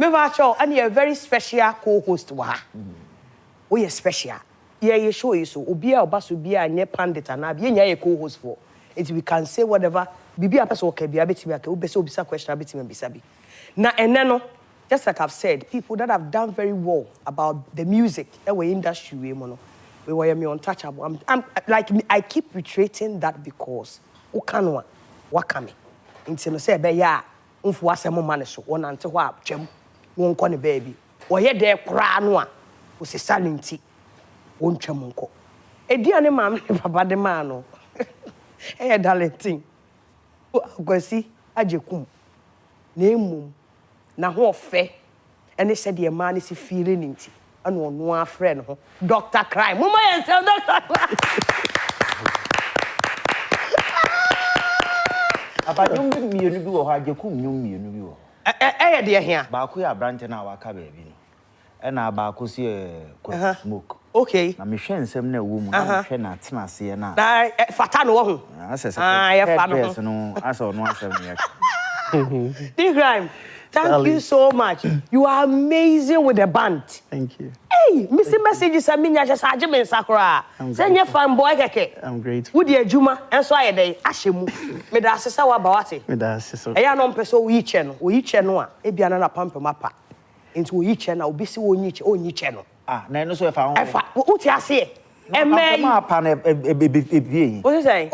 Mevacho, and you're a very special co-host. We are special. Yeah, you show you so. Ubia obasu bia nye pandit and abi nye co-host for. It we can say whatever. Bibi a person okay, biya beti biya. Ube so bisa question beti me bisa bi. Na eneno, just like I've said, people that have done very well about the music, that way industry we mono, we were me untouchable. I'm like I keep reiterating that because ukanwa wakame. Inti no say be ya unfu asemo mane so wonante ho a twam wonko ne baby. Oye de kra no a o se salinti wontwam nko. Ediane maame papa de ma no. Eh dalentin. Gwasi ajekum. Na emum na ho ofe ene se de ma ne si feeling nti ana ono afre no Dr Cryme mama yen say Dr Cryme Aba nyum bi mienu bi wo ha ajekum nyum mienu bi wo eh de hia ba ko ya branch na waka ba bi no na ba ko si smoke okay na me hwe nsem na wo mu na hwe na tena se na fata no wo ho ya fa no aso no asem ya D Cryme, thank you so much. You are amazing with the band. Thank you. Hey, Mr. Messages I mean just ajimen sakura. Send your fan boy keke. I'm grateful. Would you juma and so I day ashemu. Me da sesa wa bawate. Me da sesa. Eya no mpeso we channel. We channel a e bia na pampe mapa. Into we channel obi si wo nyi channel. Ah, na no so e fa ho. E fa, wo ti ase e. E me. Mapa na e What is saying?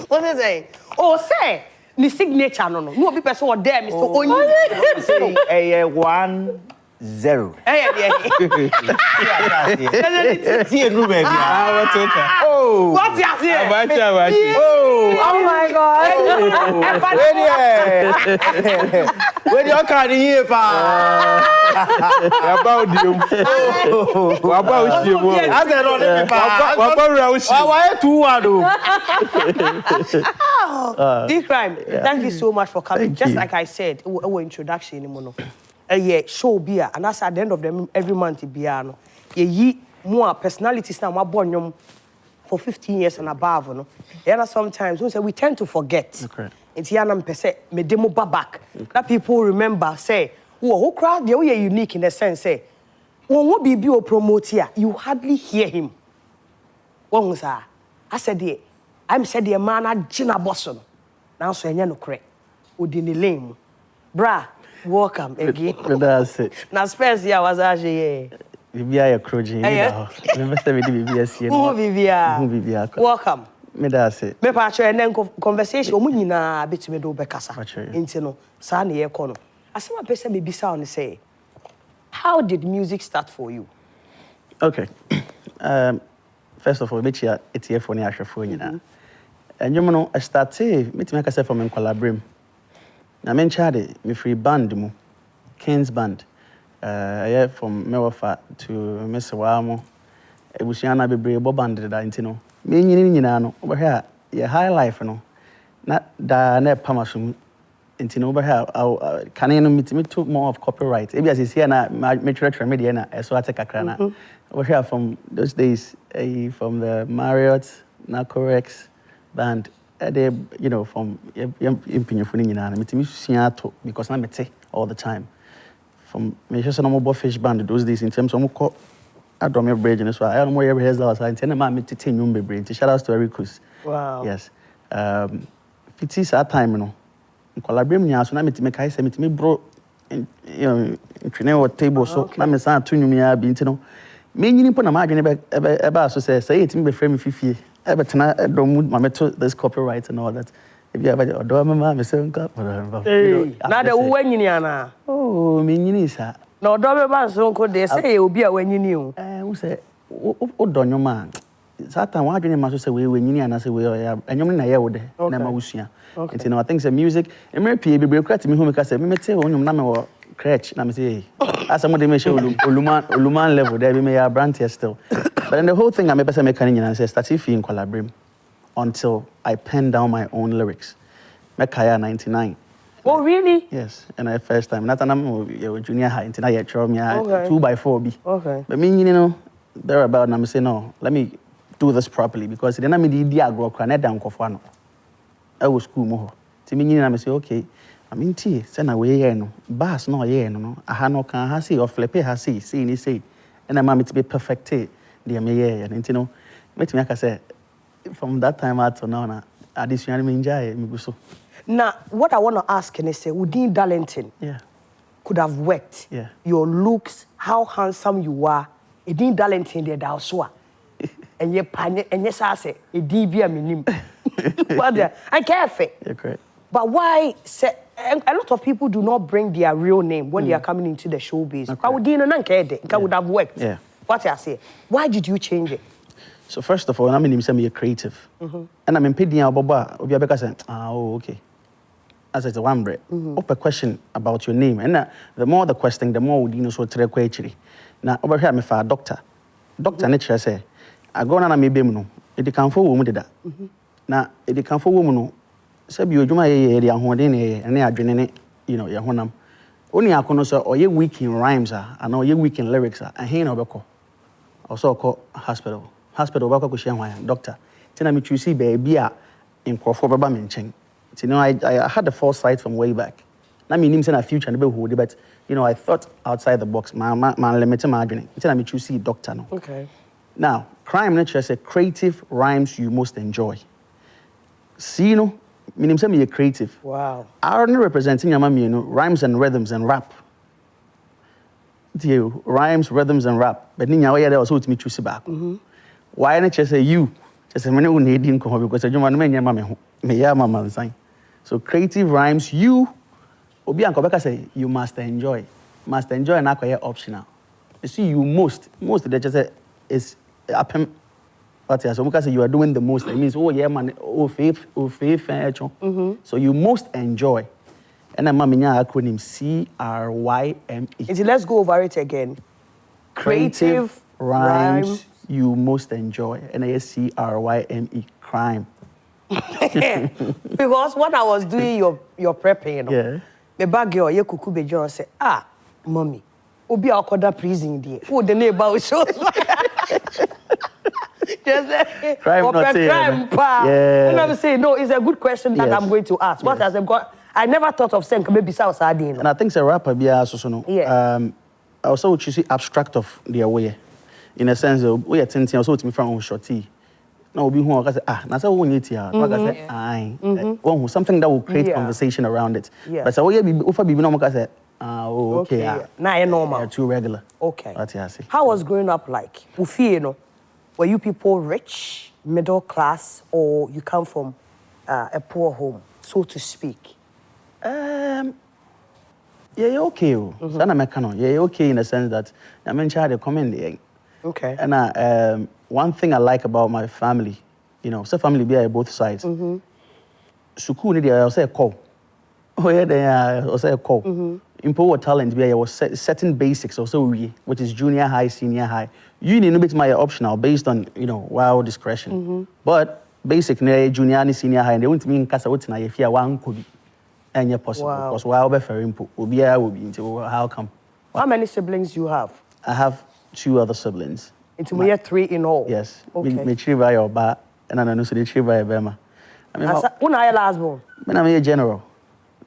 What is saying? Oh, say the signature no. No be person what there, Mr. Onyi. Say 1-0. See no baby. What's okay? Oh. What you say? Oh my God. Where you can here pa. About you. About you. I said on the paper. D Cryme, thank you so much for coming. Just like I said, our introduction in yeah, show beer, and that's at the end of every month no. Ye more personalities now, my born for 15 years and above, no. Yeah, sometimes we tend to forget. Okay. It's yanam pese me demo back. That people remember say, who crowd they are unique in the sense say, when we be promote here, you hardly hear him. One was I said I'm said the man at Gina Boston. Now so no correct. Udini lame. Bra, welcome again. That's it. Now Spence here was actually Bibi a croji. Remember say me di Bibi asi. Who Bibi? Welcome. Me that's it. Me pa and then conversation omu nyina betime do bekasa. Enti no sa na ye kɔ no. Asema pese me bisa on say, how did music start for you? Okay. First of all, me chia ETF for ni ahwefo nyina. Enyum no I started me timi akasa from Nkwalabrim. Na me nchade me free band mu Kings band. I from Mewafa to Mesewamo. Ebusiana bebre bo band da nti no. Me nyina no over here ye high life no. Na da na pamasum nti no over here can you me to more of copyright. Ebi as here na me try media na so ate kakra na. Over here from those days from the Marriott Nacorex band they from impinyefo nyina na metimi sua to because na mete all the time from me just no more fish band those days in terms of mo Adom bridge so I don't more rehearsals I tell ma mete nyum bebre nti shout out to Ericus. Wow. Yes. Fitis that time no Nkwalabrim nya so na metimi kai se metimi bro twene o table so na me san to nyum ya bi nti no me nyini po na ma adwene eba so say etimi be frame fifie ebetena Adom ma meto this copyright and all that. If you ever do mama me say nka na da wo nyini ana oh me nyini sa na odo be ba so nko de say obi a wanyini o wo say o donyo ma satan wa adwene ma so say we nyini ana say we enyom na ye wo de na ma wusua nti no I think say music emre pie bebre krat me hu me ka say me mete onyom na me wo crutch na me say asamo de me show oluman level there be me ya brand here still but then the whole thing I me person make nyina say start if in Nkwalabrim until I penned down my own lyrics. Mekaya 99. Oh, really? Yes. And the first time. Not I'm junior high until I had 2x4 B. Okay. But me, thereabout, and I'm saying, no, let me do this properly because then I'm the idea grow cranet down Kofano. I was school more. To me, I'm say, okay, I mean, tea, send away, no, bass, no, no, I had no can have see or flip it, has see, ni say, and I'm mammy to be perfect, dear me, and you know, make me, like I said, from that time out to now, I just enjoy me so. Now, what I want to ask is, within Darlington, could have worked. Yeah. Your looks, how handsome you are, within Darlington, there also. And your panye, and yes, I say, a DB minim. But I careful. You're correct. But why? A lot of people do not bring their real name when they are coming into the showbiz. Okay. But would have worked. Yeah. What I say? Why did you change it? So first of all, I mean, I'm a creative, and I'm impeding our Baba. Obiabeka said, "Oh, okay." As it's a one bread. Up a question about your name, and the more the question, the more we know so to actually. Now over here, I'm a doctor. Doctor nature say, "I go na me bemu no. It can for woman that. Now it can for woman no. Say you juma area hoden and adwene you know your honam. Only akono so or you weak in rhymes and or you weak in lyrics and he no beko. Also call hospital. Hospital bako kushia doctor. Tina me choose baby in Crawford baba menchen. You know, I had the foresight from way back. I mean, him saying a future and be but you know, I thought outside the box. My limited margin. Tina me choose doctor no. Okay. Now, crime nature say creative rhymes you most enjoy. See, you know, meaning say me a creative. Wow. I only representing your mommy, you know, rhymes and rhythms and rap. You rhymes, rhythms and rap. But ninya way there also to me choose back. Why not just say you? Just say, "Many need in come because you want me mama sign." So creative rhymes, you Obi and Kobeka say you must enjoy. Must enjoy and acquire optional. You see, you most they just say is happen. But yeah, so because you are doing the most, it means oh yeah man, faith. So you most enjoy. And then maminya acronym CRYME. So let's go over it again. Creative rhymes you most enjoy. And I CRYME, crime. Because when I was doing your prepping, you know, the bag girl, you could be John say, mommy, Obi Akoda prison there. Oh, the neighbor shows. Just crime not crime, and I'm saying, no, it's a good question that I'm going to ask. What has got? I never thought of saying maybe South Sardine. And I think it's a rapper be also no. Yeah. I also choose abstract of their way. In a sense, we are thinking also to me from Showtym. No, be who I say now say we need here. Like I say, something that will create conversation around it. Yeah. But so we be offer be no more say okay. Now you're normal. Too regular. Okay. That's I see. How was growing up like? Ufi, you know, were you people rich, middle class, or you come from a poor home, so to speak? Yeah, okay. So I'm okay in the sense that I mentioned the comment. Okay. And one thing I like about my family, you know, so family be on both sides. Suku ni dia I say call. Oh yeah, they I say call. Improve talent be was certain basics also which is junior high, senior high. You need a bit my optional based on, you know, wild discretion. But basic junior and senior high and they won't mean kasa what na if you one could be any possible because wild be very important. Will be into how come? How many siblings do you have? I have 2 other siblings. Into we have 3 in all. Yes. Okay. Me by your ba and I know so the tree by Bema. I mean, when are you last born? When I'm a general.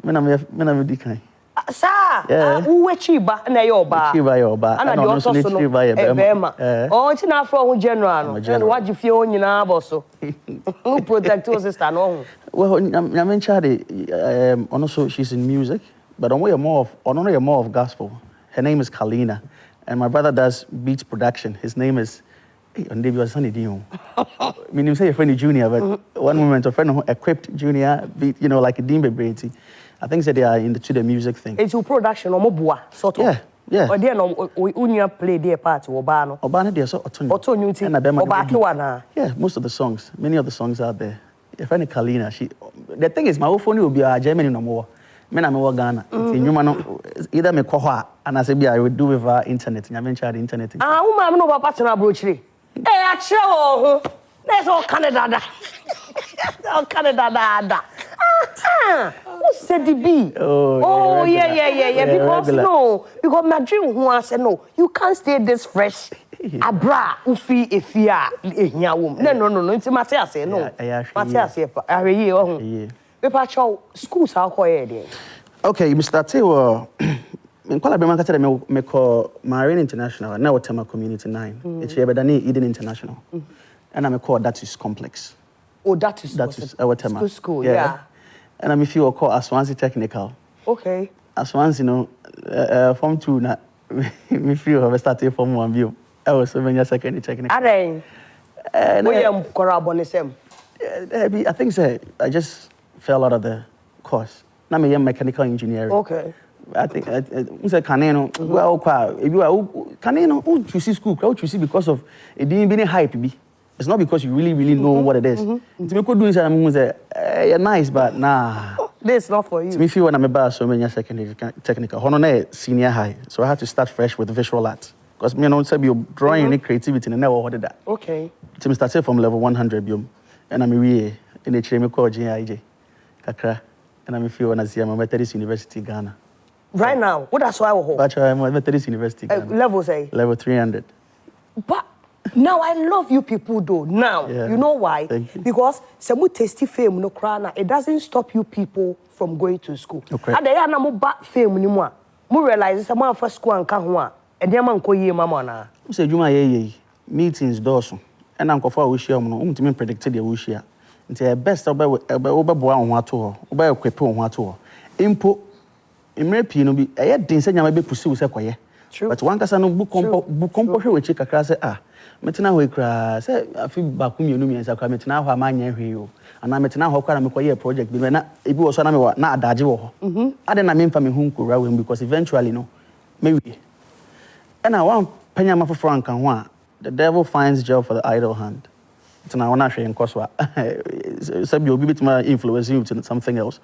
When I'm a D Cryme. Sir, who we chiba na your ba? Chiba your ba. And I also know chiba Bema. Oh, it's not from general. And what you feel on your neighbor who protect your sister no? Well, I'm in charge. Also, she's in music, but I'm more of gospel. Her name is Kalina. And my brother does beats production. His name is Ondebi was Sunny Dion. I mean, you say a friend junior, but one moment a friend who equipped junior beat, you know, like a Dimbe Brady. I think that they are into the music thing. It's your production or mobua sort of. Yeah. Or there no unya play their part or Obano. Obano they are so Otonuti. Yeah, most of the songs, many of the songs out there. A friend Kalina, the thing is my whole phone will be a Germany no more. Men I'm a Ghana. Either me koha and I say I would do with internet. I mentioned the internet. I'm no partner brochure. Hey, actually, that's all Canada. All Canada. Who said the B? Oh, yeah. Because my dream who I said no, you can't stay this fresh. Abra, ufi, efia, no. It's Matthias say no. Matthias say, I schools how quiet there. Okay, Mr. Tewa, in Qualabama, me call Marine International, now Tema Community 9. It's here, but I need Eden International. And I'm call that is complex. Oh, that is our Tema. School, yeah. And I'm if you call Aswanzi Technical. Okay. Aswanzi, you know, Form 2, na me feel have started Form 1 view. I was 7 years second technical. Are I think so. I just fell out of the course. Now I'm a mechanical engineering. Okay. I think say Caneno. Well, if you are Caneno, who you see school, who you see because of it didn't be hype. It's not because you really know what it is. To me, could do something say you're nice, but nah. This is not for you. To me, feel when I'm about so many secondary technical. Honor senior high, so I had to start fresh with visual art because me know say you're drawing any creativity and never what did that. Okay. To me started from level 100 biome, and I'm really in the training called GIJ, Kakra. And I'm feel when I see I'm at Methodist University, Ghana. Right now, what that's why I hope. Bachelor, I'm at Methodist University, Ghana. Level say? Level 300. But now I love you people though. Now, you know why? Thank you. Because some tasty fame no crana, it doesn't stop you people from going to school. Okay. And then I'm back fame anymore. Mo realize someone first school and come home. And then man ko ye mama na. You say Juma ye meetings dosu. And I'm for we share no to me predicted the we share. Nti best obeboa ho ato ho equip ho ato ho impo imre pii no bi den se nyama be pusi wo se koye but one kasa no bu kompo hwe we chi kakra se metina ho ekra se afi baku mienu miensa kwa metina ho amanya hwe yo ana metina ho kwa na mekoye project bi na ebi wo so na me na adaje wo ho ade na me mfa me hu nkura we because eventually no me we and I want panya mafofo anka ho a the devil finds job for the idle hand. It's now not sharing cost. Some you'll be to influence you to something else.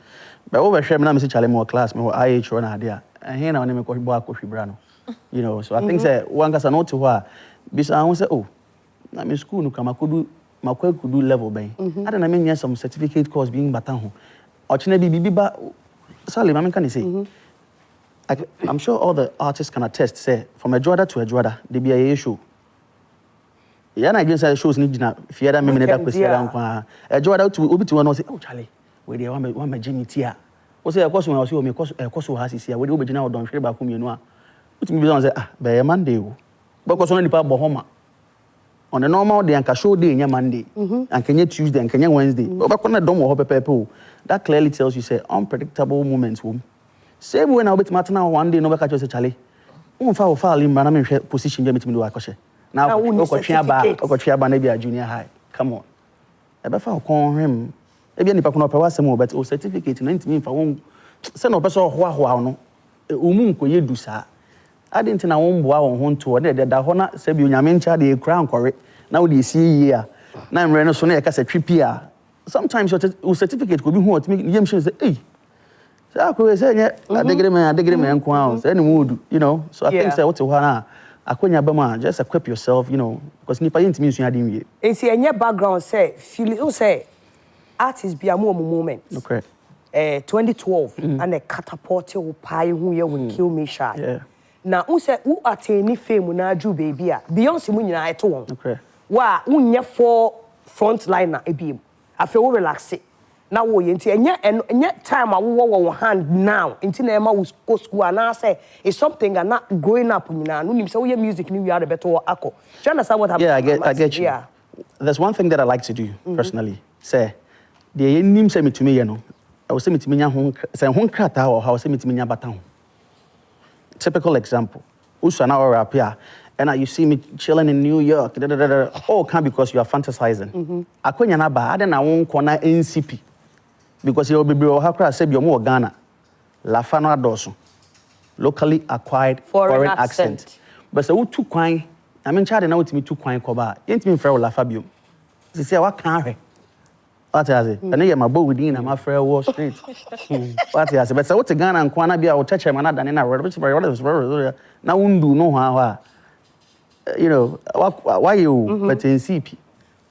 But over share, I'm saying more class, more IH or an idea. And here now, I'm going to Brano. You know, so I think that one gets a note to her. Because I want to say, oh, I'm in school, I could do level bay. I don't mean some certificate course being Batanho. Or Chinebi Biba Sally Mann can say. I'm sure all the artists can attest, say, from a Joda to a Joda, they be a issue. Yeah, I just say shows need na fiada me that kwesi dan kwa Joda to obi to one say oh Charlie we dey one me Jimmy tia o say ekoso we o me ekoso ha sisi we dey obegina o don hwere ba ko mienu a utimi bi say be Monday o because on nipa bo homa on the normal day anka show day nya Monday anka nya Tuesday anka nya Wednesday obekọ na dom wo pepepe o that clearly tells you say unpredictable moments wo same when I obet matter one day no be catch say Charlie won fa o fa limba na me hwe position be mitimi do akọhye. Now, Okochiaba maybe a junior high. Come on. I better call him. Maybe any pakuno power some but o certificate 90 mean for one send no person ho no. Umu ko ye du sa. I didn't na won boa won ho to de da hona se bi onyame ncha de crown kore. Now they see here. Na mre no so na e ka se tripia. Sometimes your certificate could be who to me yem say hey. Say akwe say nye adegree me nko a say any mood, you know. So I think say what to na akonya bama just equip yourself, you know, because nipa yintimi nsu ade nwie. Ensi enye background say feel you say artist be a moment. Okay. 2012 and a catapult you pie who you will kill me shy. Yeah. Now who say who attain fame na ju baby a Beyonce mu nyina eto won. Okay. Wa unye for front liner ebiem. Afi wo relax it. Now wo yenti enye time a wo hand now nti na ema wo school and say it's something and not growing up nyina no nim say wo music ni we are the better akọ. Do you understand what happened? Yeah, I get you. Yeah. There's one thing that I like to do personally. Say the nim say me to me, you know. I will say me to me nya ho say ho krata or how say me to me nya bata ho. Typical example. Usana or rap here and you see me chilling in New York. All can because you are fantasizing. Akonya na ba ade na won kona NCP. Because you will be Hakra said you're more Ghana. Lafano adoso. Locally acquired foreign accent. But so two coin, I mean child now to me two coin koba. Ain't me frère la Fabio. She say what can what is it? And my boy within my frère Wall Street. What is it? But so what Ghana and Kwana be our touch him and than in our which now undo no how you know why you but in CP.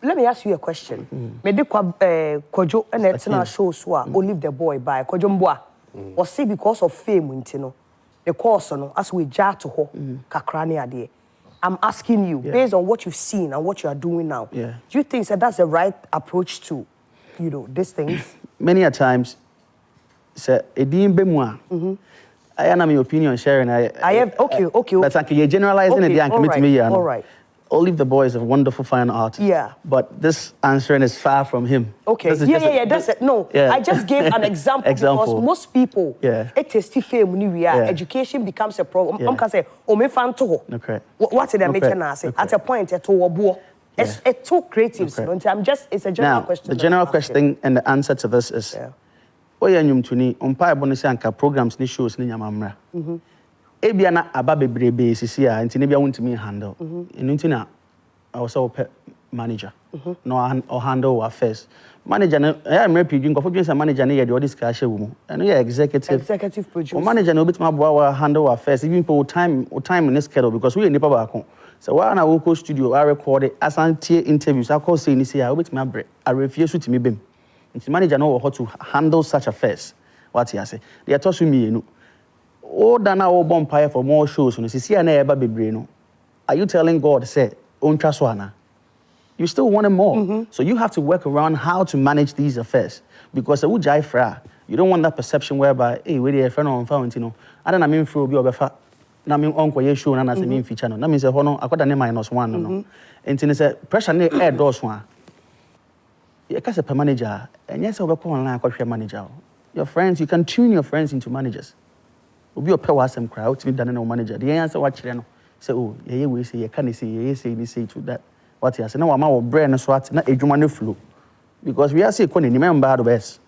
Let me ask you a question. Me de Kojo and etina show so Olive the boy by Kojo Mboa. Or say because of fame ntino. The course no as we jar to ho kakra ne ade. I'm asking you based on what you've seen and what you are doing now. Yeah. Do you think that that's the right approach to these things? Many a times say edin be mu a I am my opinion sharing I have okay but like you're generalizing it and commit me all right. Olive the Boy is a wonderful fine artist. Yeah. But this answering is far from him. Okay. Yeah. That's it. No. Yeah. I just gave an example because most people, it is still fame. Education becomes a problem. I'm gonna say, "Oh, me fan to." Okay. What's it that making us say? At a point, it's too creative. It's a general question. The general question and the answer to this is, oh yeah, nyum tuni. Umpa bonus anka programs ni shows ni nyamamra. Ebia na aba bebrebe sisi a nti ne bia wontimi handle nti na also manager no or handle affairs manager na I am repeating go for manager na ye the discussion wo mu and you executive producer or manager na obitima boa handle affairs even for time in this schedule because we nipa ba ko so why na wo ko studio I record asantie interviews I call say ni say obitima bre I refuse to me bem nti manager no how to handle such affairs what you say they toss me no. Oh, Dana or Bompire for more shows. Are you telling God, say, you still want more? So you have to work around how to manage these affairs. Because you don't want that perception whereby, hey, where a friend on fountain, I don't mean for be over. I mean, uncle, show and as a mean feature. That means a honor, I got a name -1. And it's a pressure near air doors one. You can't say per manager, and yes, I'll be online, manager. Your friends, you can tune your friends into managers. Obi o pɛ wasɛm kra wotimi dane na manager the answer wa kyerɛ no say oh ye we say ye can say ye say ni say to that what you say na wa ma wo brain no so at na edwuma no flow because we are say ko ni member the best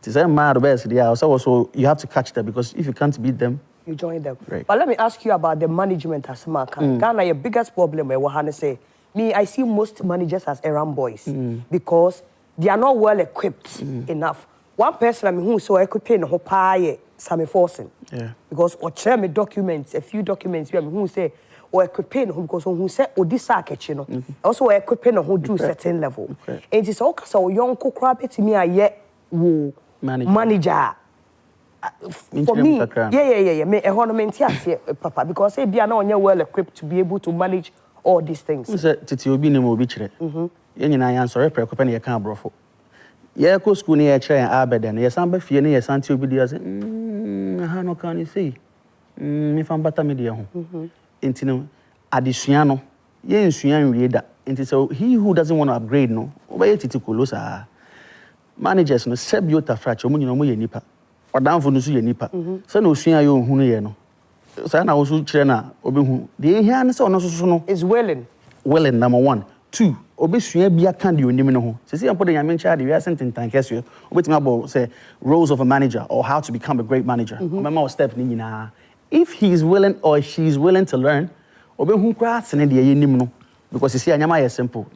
it is a mad best they are so you have to catch them because if you can't beat them you join them right. But let me ask you about the management as Mark Ghana your biggest problem where we say me I see most managers as errand boys because they are not well equipped enough. One person I mean who so equipping no pay Sammy Forcing. Yeah. Because or share me documents, a few documents who say or equipping who because who say or this circuit, you know. Also equipping who do certain level. And it's all so young cook rabbit to me I yet wo manager. For me, yeah. Me a ornament here, Papa, because they are not well equipped to be able to manage all these things. Titi obi ne mo bi kire. Ye nyina yan sore prekope ne ye kan brofo. Ye ko school ne ye kire yan abeden. Ye san ba fie ne ye san ti obi dia say ha no kan you say me fan bata me dia ho. Enti no adesua no ye nsua nwie da. Enti so he who doesn't want to upgrade no, obey titi kolosa. Managers no sebiota fracture omo nyina mo ye nipa. Odamfo no so ye nipa. So na osua ye ohunu ye no. So na wo so kire na obehu. De ehia ne se ono so no is willing number 1. 2 obesua bia kan de onim no ho. Se se ampo de nyame ncha de we asent ntankese obetimi abo say roles of a manager or how to become a great manager. Remember step ni nyina. If he is willing or she is willing to learn, obehu kra sene de ye nim no because you see anyama is simple.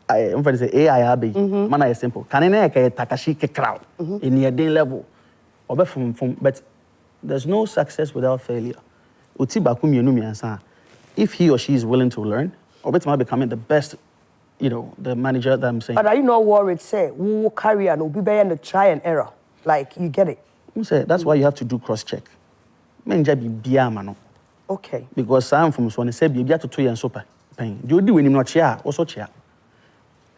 I am for say AI abi man is simple. Kan na e takashi ke crowd in your day level. But there's no success without failure. If he or she is willing to learn, or becoming the best, the manager that I'm saying. But are you not worried, say, we will carry and we'll be and the try and error? Like, you get it? That's why you have to do cross-check. Okay. Because I'm from Swan, say, be to 2 and super pain. You do when you're not chair, also chair.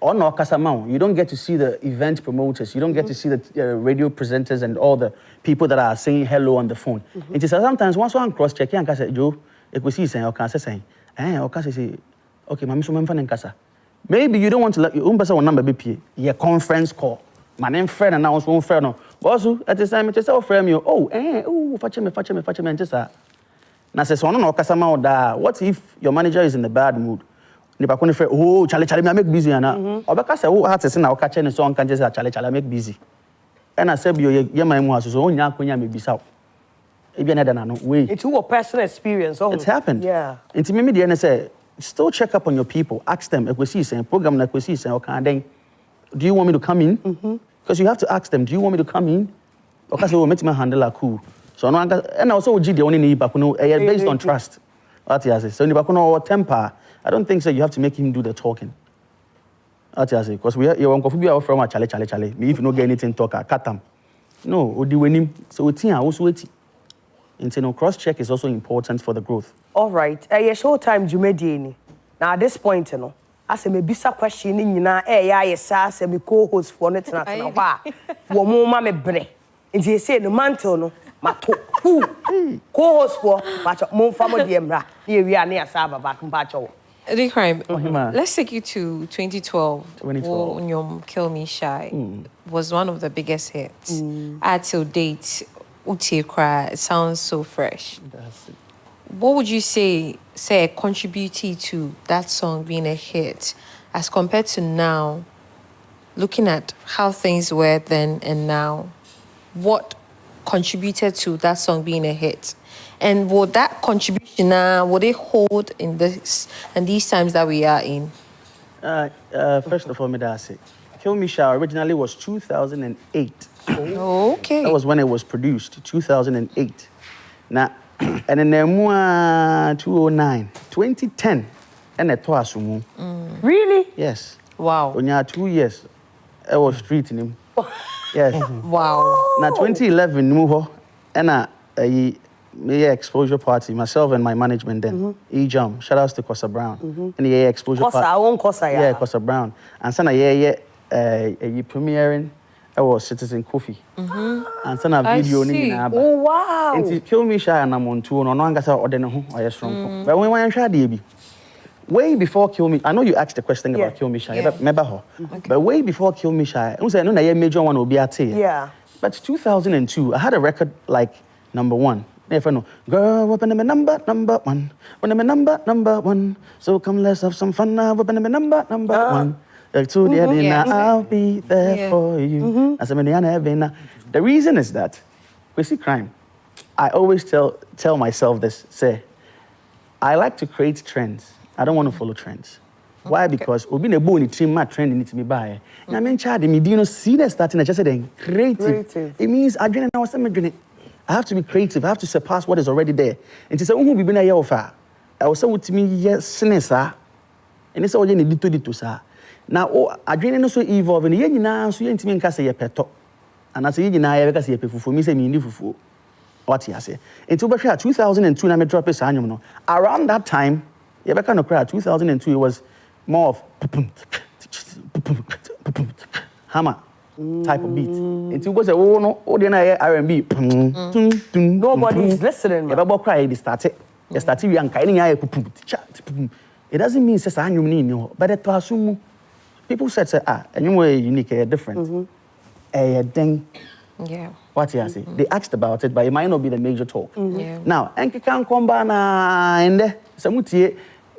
Or no Casamount, you don't get to see the event promoters, you don't get to see the radio presenters and all the people that are saying hello on the phone. It is sometimes once one cross-check, you can say, Joe, if we see saying, or can say, or can say, okay, Mammy, so I'm Casa. Maybe you don't want to let your own person number BP, your conference call. My name friend and now one friend. Also, at this time, it's all frame you. Fetch me, and just that. Now, says one no Casamount da. What if your manager is in a bad mood? Charlie, me make busy na. Obeka say wo heart say na wo ka che ne so on kan just Charlie make busy. And I said ye man mu aso so onya akonya me bisa. E bia na da na no way. It's your personal experience. It's happened. Yeah. Nti me dey na say still check up on your people. Ask them ekwesi say program na ekwesi say o kan den. Do you want me to come in? Because you have to ask them, do you want me to come in? Oka say we meet me handle a cool. So no and also we the only need back no based on trust. What you say? So ni back no temper. I don't think so. You have to make him do the talking. Because you want to from a Charlie. Me if you don't get anything talk, cut them. No, odi wenim. So we think also wait. Internal cross check is also important for the growth. All right. Showtime Jumedi. Now at this point, I say me bisa question in na say me co-host for net na wa. Wo mo ma me bre. Nti you say no mantle no mato. Co-host for pacho mo fa mo de mra. Na wi ane asaba back pacho. D Cryme. Let's take you to 2012. 2012. Nyom Kill Me Shy was one of the biggest hits. Till date, Utie Cry, it sounds so fresh. That's it. What would you say contributed to that song being a hit as compared to now, looking at how things were then and now? What contributed to that song being a hit? And would that contribution would it hold in this and these times that we are in? First of all, Medasi, Kill Me Shy originally was 2008. Okay. That was when it was produced, 2008. Now, and then 2009, 2010, and it was Really? Yes. Wow. When you had 2 years, I was street in him. Yes. Wow. Now 2011, and me exposure party, myself and my management then. E-Jump, shout outs to Kosa Brown. And exposure party. Kosa, I won't Kosa, yeah. Yeah, Kosa Brown. And sana premiering. I was Citizen Kofi. And then a video see. Oh, wow. And Kill Me Shy and I'm on tour. No one got out or strong. But when I tried DB, way before Kill Me, I know you asked the question about Kill Me Shy. Yeah. But way before Kill Me Shy, I say no, na major one will be at Yeah. But 2002, I had a record like #1. If I know, girl, weapon number one. When I'm number one, so come let's have some fun now. Weapon number one. To the end, I'll be there for you. The reason is that we see crime. I always tell myself this. Say, I like to create trends. I don't want to follow trends. Why? Because obi na bone team ma trend need to be buy. Na men child me do you know see that starting I just said creative. It means I dream now I have to be creative. I have to surpass what is already there. And to say who be na year of I was say with me yes sinesa. And it's all you need to sir. Now I dream no so evolve and yen na so yen timi nka say ye peto. And I say yen na ye say ye pefufu me say me ndi fufu. What you say? Into 2002 na me drop it anyum no. Around that time you ever kind of cry 2002 it was more of hammer type of beat. It was a ordinary R&B. Nobody's listening. You cry, they started. You started young, it doesn't mean says I'm new, but it was people said and you were unique, different. Thing. Yeah. What you say? They asked about it, but it might not be the major talk. Yeah. Now, Enki can come back and some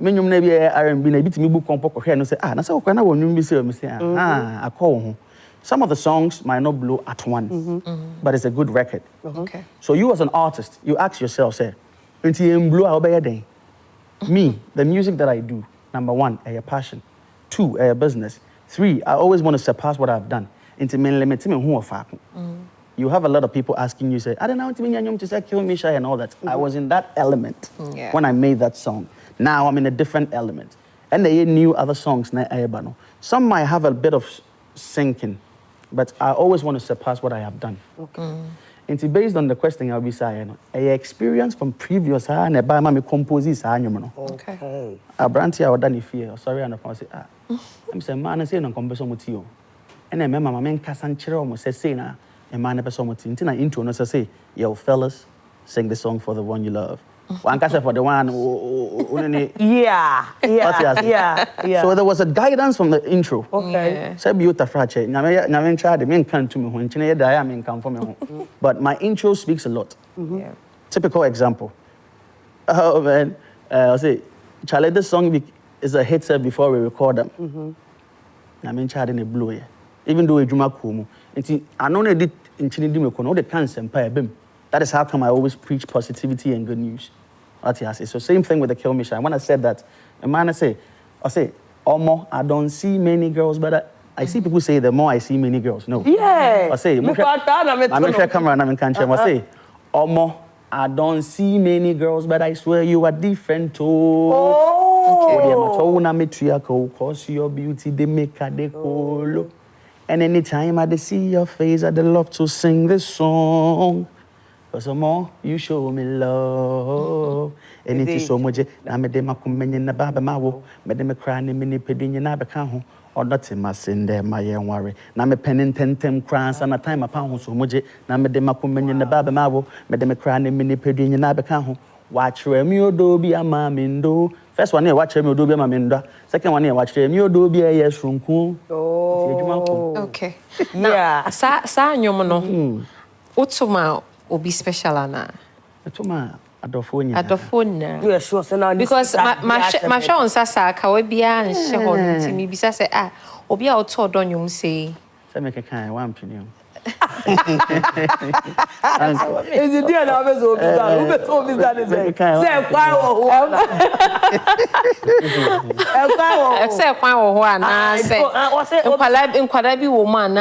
Menyum na be R&B na bitimi book on poko hwe no say na say okwa na wonwum bi say me say I call ho. Some of the songs might not blow at once, but it's a good record. Okay. So you as an artist, you ask yourself say enti em blow how be den. Me, the music that I do, #1, a passion. 2, a business. 3, I always want to surpass what I've done. Enti men limit me who afa. You have a lot of people asking you say I don't know enti me nyanyum to say Kill Me Shy and all that. I was in that element when I made that song. Now I'm in a different element. And they knew other songs. Some might have a bit of sinking, but I always want to surpass what I have done. Okay. And based on the question I'll be saying, I experience from previous and by my composes. Okay. I branch I done fear. Sorry, and I say, I'm saying, man, I say no compose with you. And I remember my man Cassan Chiro say, na, a man ever so much into intro, no say, yo, fellas, sing the song for the one you love. One case for the one Yeah. So there was a guidance from the intro. Okay. Say beautiful frache. Nyame child me kan to me ho nchine yeda ya me kan for me ho. But my intro speaks a lot. Yeah. Typical example. Oh man, I'll say Charlie, this song is a hit set before we record them. Nyame child in a blue here. Even though ejuma ko mu. Nti ano na edit nchine di me ko no de kan sempa ebem. That is how come I always preach positivity and good news. What you say. So same thing with the Kill Me Shy. When I said that, a man I say, Omo, I don't see many girls, but I see people say the more I see many girls. No. Yeah. I say, I'm in camera and I'm in country. I say, Omo, I don't see many girls, but I swear you are different too. Oh. Cause your beauty, they make a decolo. And anytime I see your face, I'd love to sing this song. But some more, you show me love. And it is so much. I made them a comment in the Baba Mawo, made them a cry in the mini pedin and I become or not in my sinde, my young worry. Now me penning 10 crowns and a time upon who's so much. Now me de macumen in the baba mavo, me de me crying mini pedin in Abacaho. Watch Remio Dobie a mamindo. First one here, watch Remio Dobie a maminda. Second one here, watch Remio Dobie a yes from cool. Oh, okay. Yeah. Sa nyomono. Utuma will be special ana. Utuma Adofone. Adofone. Yeah, sure. So now because my show on Sasa Kawebia and Shehon to me bisa say Obia auto don you say. Say make a kind one opinion. Is it dear now? Who told me that is it? Say say woman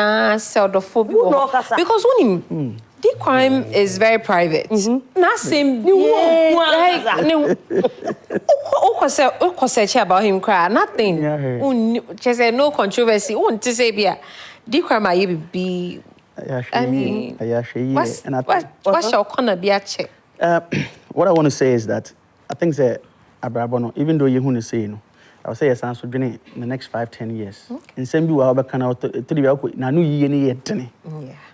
because D Cryme is very private. Nothing like about him cry. Nothing. Just no controversy. Won't to say D Cryme be. I mean, what's your corner be a check? What I want to say is that I think that Abrabono, even though you want to say, I would say yes, answer in the next 5-10 years. In some people, I can out to the Alco, Nanu Yeni yet. Yeah.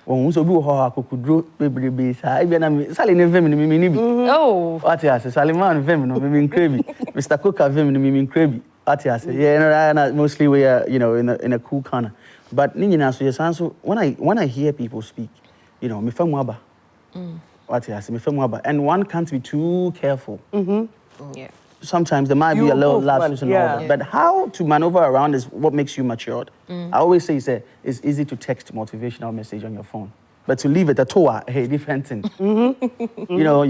When so be how I could draw baby, Sally never mean. Oh, Atias, Sally Mann, Feminine Crabby, Mr. Cook, Feminine Crabby, Atias, yeah, mostly we are, in a cool corner. But Nina, so yes, answer when I hear people speak, me from Waba. Atias, me from Waba, and one can't be too careful. Yeah. Sometimes there might be a little lapses and all that. But how to maneuver around is what makes you matured. I always say it's easy to text motivational message on your phone. But to leave it at all, hey, different thing. You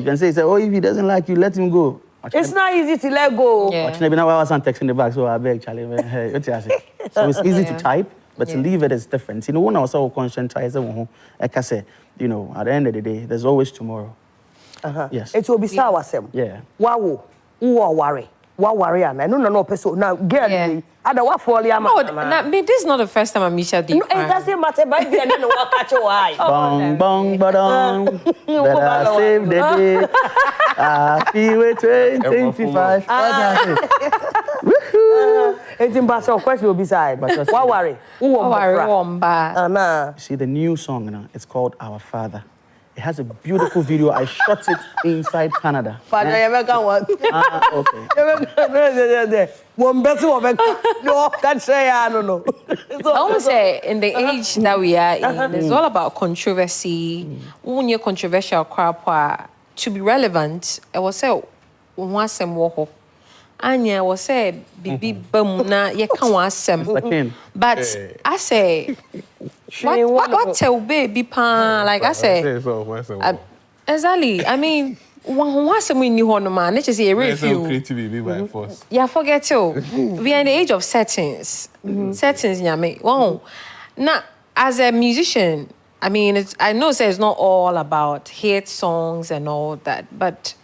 can say, oh, if he doesn't like you, let him go. It's not easy to let go. Maybe now I wasn't texting the back, so I beg, Charlie. Hey, so it's easy to type, but to leave it is different. When I was so conscientized, like I said, at the end of the day, there's always tomorrow. Yes. It will be sour, Sam. Yeah. Wow. Who worry? What worry? I no person now. Girl, I don't want for you. No, this is not the first time I meet you. No, it doesn't matter. By the end, I don't want to catch your eye. Bong bong badong. Better save the day. Happy with 2025. It's impossible. Question will be side. What worry? Who worry? See the new song, it's called Our Father. It has a beautiful video. I shot it inside Canada. Father, you can what? Okay. One better woman. No, can't say I don't know. I would say in the age that we are in, it's all about controversy. When you're controversial crap, to be relevant, I was say one sem woho. Anya was say bibi bamuna ye can one sem. But I say what tell baby pan like I say exactly. I mean one sem we knew on man. Let's just say a review. Creativity by force. Yeah, forget too. We are in the age of settings. Settings, yeah, me. Wow. Now, as a musician, I mean, I know it's not all about hit songs and all that, but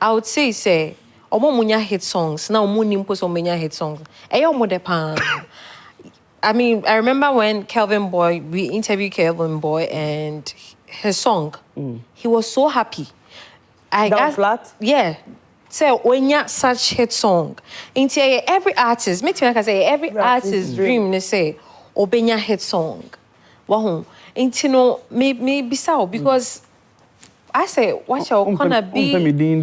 I would say, omo hit songs. Now, omo hit songs. I mean, I remember when we interviewed Kelvin Boy and his song, he was so happy. Down flat? Yeah. So when you such hit song, every artist, every artist's dream, they say, obenya hit song. Wow. Maybe so, because I say, what shall gonna be? Din,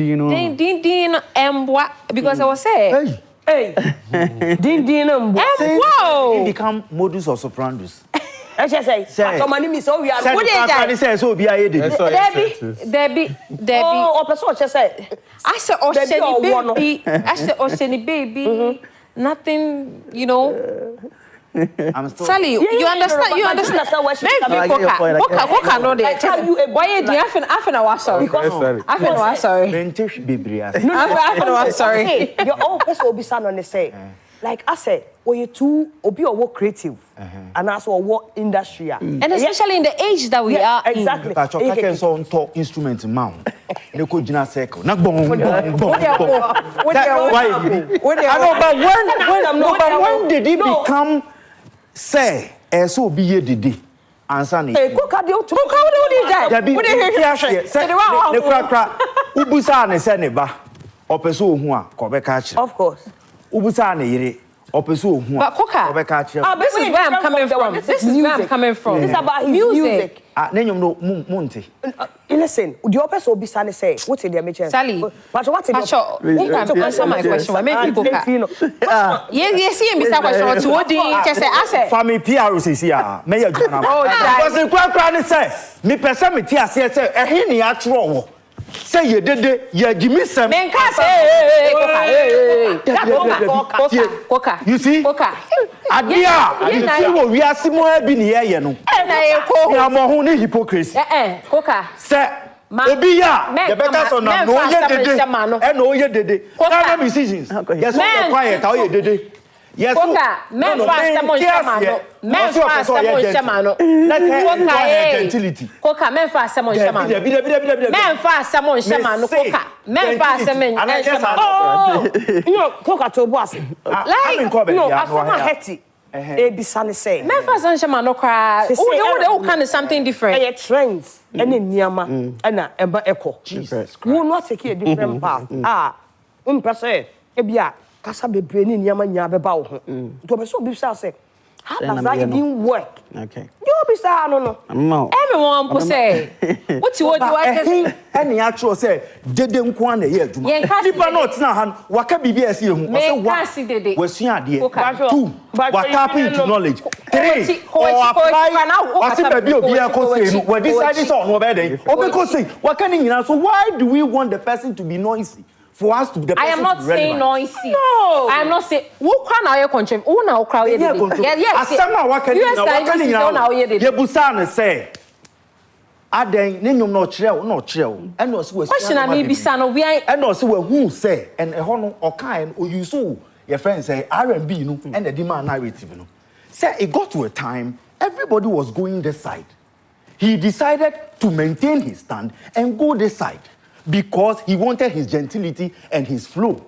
because I was saying, hey, din, wow. It become modus or sopranos. I just say, my name is so we are. Debbie. Oh, person just say. I said, oh, baby. I said, oh, baby. Nothing, Sally, you understand? You understand? Maybe Coca know that. Why do you have an hour? Sorry. Sorry. Your own person will be sound on the say. Like I said, when you two will be a work creative and also a work industry. And especially in the age that we are exactly. But you can't so talk instrument mount. You could just circle. Not bong. But when did it become say so be ye did answer ni Coca do that. The crack ubusa ne se ne ba opeso hu a ko be ka chi. Of course. Ubusa ne yire Opeso hu. But Coca. This is where I'm coming from. This is where I'm coming from. It's about his music. Nenyum no munti. Listen, the Opeso be sane say, what's in the mission? Sally. But what's in the answer my question. I mean Coca. Yes, see me say question to what just say I Family PR is here. May you join am. Because in kwa say, me person me tia say ehin ni atro. Say you did you give me some. Men can say Coca. You see? Coca. Adia, we are similar be near you know. We are more only hypocrisy. Coca. Say Obia, the better son of no ye did and no ye did. Coca decisions. Yes, quiet, how you did it. Yes, Coca, men fast someone shamano. Men fast someone shamano. Gentility. Coca, men fast someone shamano. Men fast someone shamano. Coca, men fast someone shamano. Oh, you know, Coca to boss. Like, no, I saw my hetty. Bisane say. Men fast someone shamano cry. Oh, they kind of something different. Trends. And in Niama and Emba Echo. Jesus. We will not take a different path. Person, Ebia. Kasa be brainy nyama nya be ba wo ho to be so be say how does that even work? Okay, you be say no everyone po say what you want to any actual say dede nko an ye adwuma dipa not na han waka bibia ase hu o say wa wasua ade 2 wa tap into knowledge 3 or apply wasi baby obi ko say no wa decide so no be den obi ko say waka ni nyina so why do we want the person to be noisy? For us to the I am not saying noisy. No. I am not saying who can now control. Who now crowd? Yeah. Asama waka ni na ye busa na say. Aden ne nyom no kire no kire. E no se we. Question na me bisa no we e no se we hu say and e ho no okan o use your friend say R&B no and the demand narrative no. Say it got to a time everybody was going this side. He decided to maintain his stand and go this side. Because he wanted his gentility and his flow.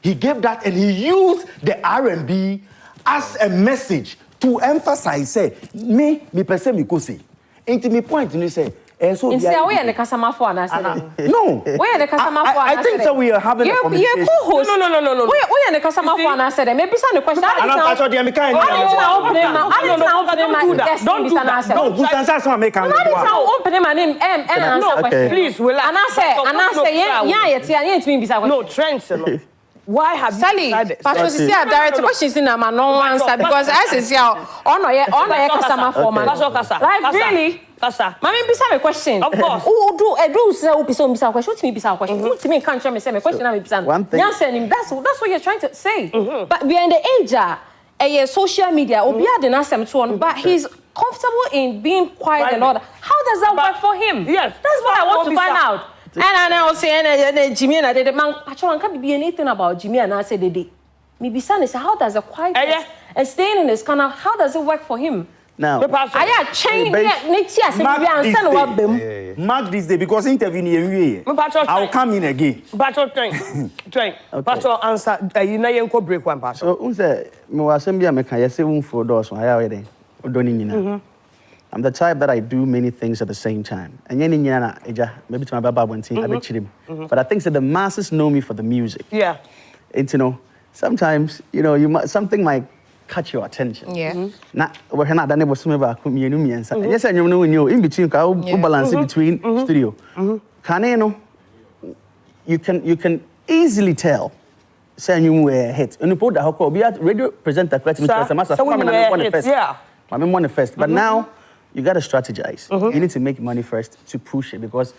He gave that and he used the R&B as a message to emphasize, say, me person me go say. Ain't me point and say, so we are the customer for us. No. We are the customer for us. I think that we are having a conversation. No. We are the customer for us. Maybe some question. Don't please, no, trends. Why have Sally, Patricia direct questions in my no answer because as is your on customer for man. Like really? Mami bisa me question. Of course. Who do say who bisa question? What me bisa question? What me can't me say me question na me bisa. That's what you're trying to say. But we are in the age social media obi ade na asem to on but he's comfortable in being quiet and all that. How does that work for him? Yes. That's what I want to find out. And I was saying Jimmy and I did man actually can't be anything about Jimmy and I said they me be saying how does a quiet and staying in this kind of how does it work for him? Now I change mark this day because interview I'll come in again. Train. Pastor answer you know you break one pastor. So unse me was say me can say one for doors so I already odoni nyina. I'm the type that I do many things at the same time. And maybe to my baba I bet him. But I think that the masses know me for the music. Yeah. It's sometimes something might catch your attention. Yeah. Na we're not done about yes, and in between balance between studio. Can you can easily tell say you were a hit. And you put the be at radio presenter first. But now you got to strategize. You need to make money first to push it because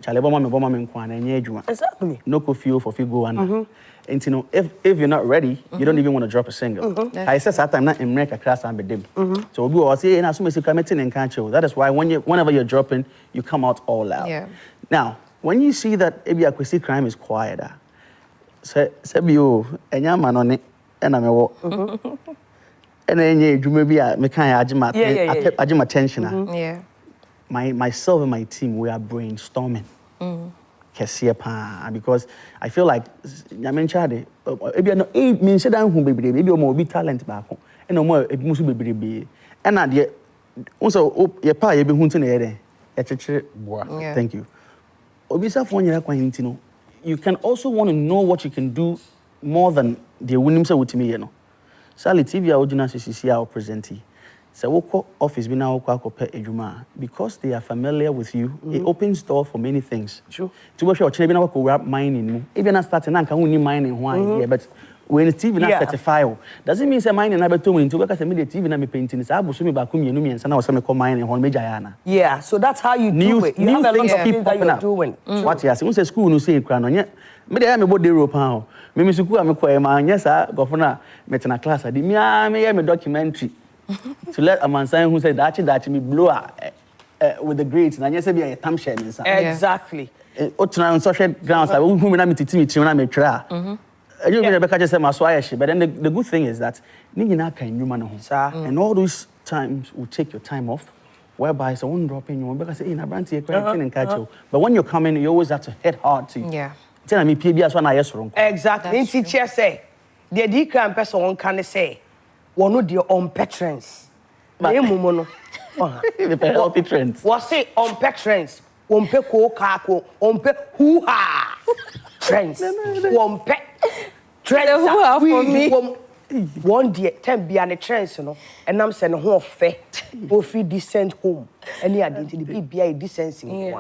exactly. No coffee for go and if you're not ready, you don't even want to drop a single. I said that time not in America class and be dim. So we will say that is why whenever you're dropping, you come out all out. Yeah. Now, when you see that D Cryme is quieter, say you and your man on it and I'm and then you maybe me kind of attention. Yeah. Myself and my team we are brainstorming. Because I feel like I mentioned it means that who maybe more be talent back and no more it must be and at the also your pa you be hunting thank you. Obisa you can also want to know what you can do more than the winning with me, Sally TV original CCC our presentee. So we call office be now call pay ejuma because they are familiar with you. It opens door for many things. True. To watch your children now go rap mining. Even starting now can we mining why yeah, but when TV na certify doesn't mean say mining na beto when to work as a media TV na me painting is abo so me ba kum yenu me nsa na so me call mining hon me jayana. Yeah, so that's how you do it. You have a lot of things that you're doing. What you say school no say kra no nya me dey me bo dey rope ha me school am ko e ma nya sa go for na me na class adi me hear me documentary to let a man say who said that me blow with the grades na nya say be a tam share me. Exactly. O tuna on social grounds I who me na me titi me na me try. You Rebecca just said my but then the good thing is that and all those times will take your time off, whereby someone dropping you, Rebecca say, "In brandy, and catch you." But when you're coming, you always have to head hard to. Yeah. Tell me, PBS one I wrong. Exactly. In teacher say, the D Cryme person one can say, "One no your own patrons." But mumono. Healthy trends. What say on patrons? One pe ko kako, on pe hoo ha. Trends. One pe. Trends are for me. One day, 10 be an a trends, you know, and I'm saying, home fair, go free decent home. Any identity be a decency.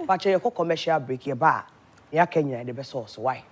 But you commercial break your bar. Ya Kenya, the best source. Why?